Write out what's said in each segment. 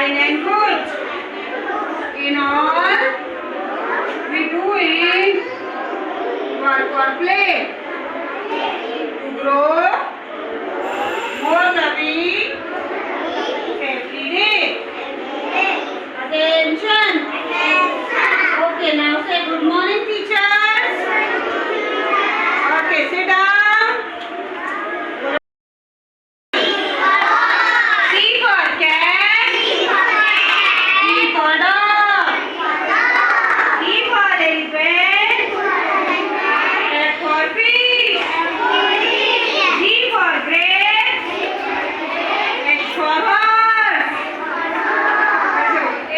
fine and good. In all we do in work or play to grow more loving every day. Attention. Okay, now say good morning, teachers. Okay, sit down. C for cat. D for dog. E for elephant. F for fish. G for grapes. H for horse.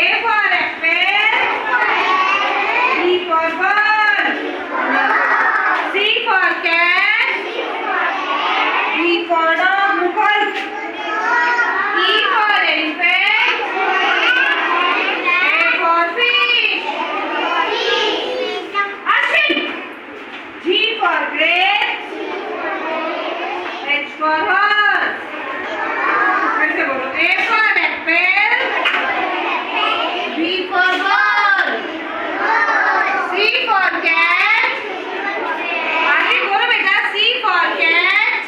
A for apple. B for bird. C for cat. D for dog. Mukul. E for elephant. A for fish. Ashwin. G for grapes. H for horse. फिर से बोलो. A for apple. B for ball. C for cat. आगे बोलो बेटा. C for cat.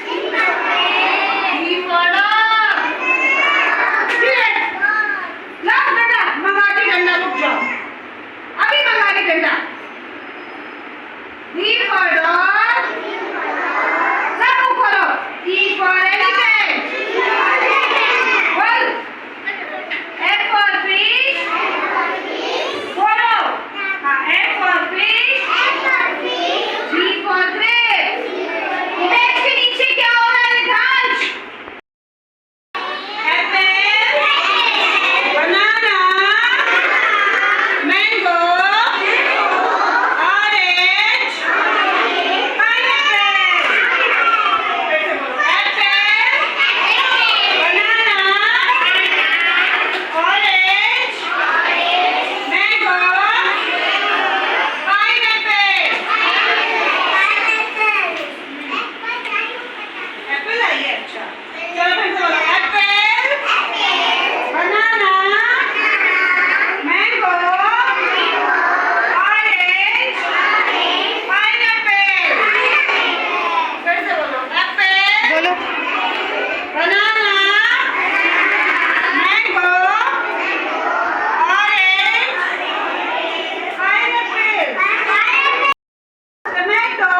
D for dog. Student. लाओ बेटा. मंगा के डंडा. रुक जाओ. अभी मंगा के डंडा. D for dog. सब करो. E for elephant. बोल. F for fish. बोलो. हाँ. F for fish. G for grapes. Grapes के नीचे क्या हो रहा है विधांश? Apple. Banana. Mango. Orange. Pineapple. फिर से बोलो. Apple. Banana. Orange. Mango. Pineapple. Apple आई है. अच्छा चलो फिर से बोलो. Apple. Banana. Mango. Orange. Pineapple. फिर से बोलो. एप्पल. बोलो. Banana. Mango. Orange. Pineapple. Tomato.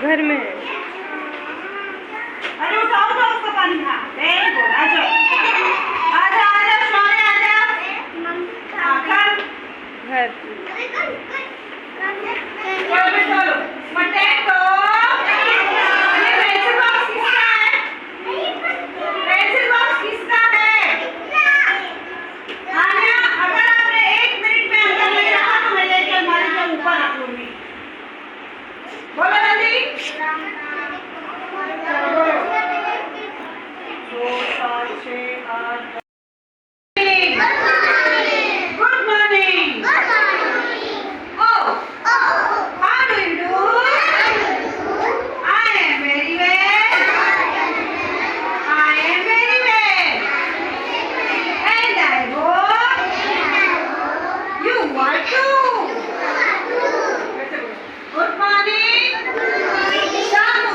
घर में है. अरे उठाओ तो उसका पानी. हाँ वेरी गुड. आ जाओ. आजा आजा शौर्य आजा. हाँ कर. घर. चलो चलो. पोटैटो. ये पेंसिल बॉक्स किसका है? पेंसिल बॉक्स किसका है? आन्या अगर आपने 1 मिनट में अंदर नहीं रखा तो मैं लेके अलमारी के ऊपर रखूंगी. बोलो जल्दी. चलो बोलो. 2 7 6 8. Good morning. Oh, how do you do? I am very well. I am very well. And I hope you are too. Good morning. Some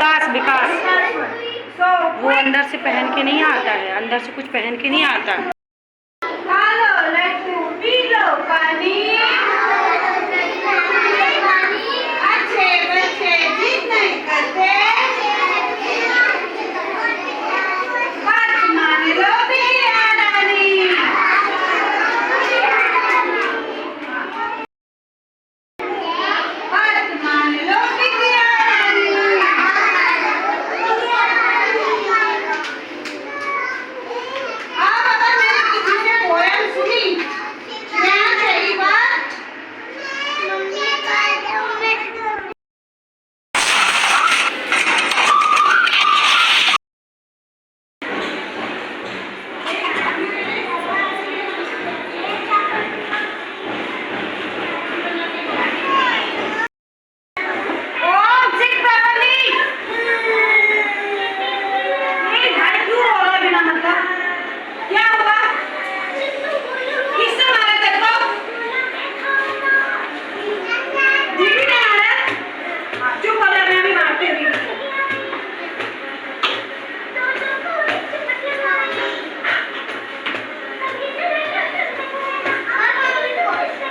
Vikas Vikas So वो अंदर से पहन के नहीं आता है, अंदर से कुछ पहन के नहीं आता है।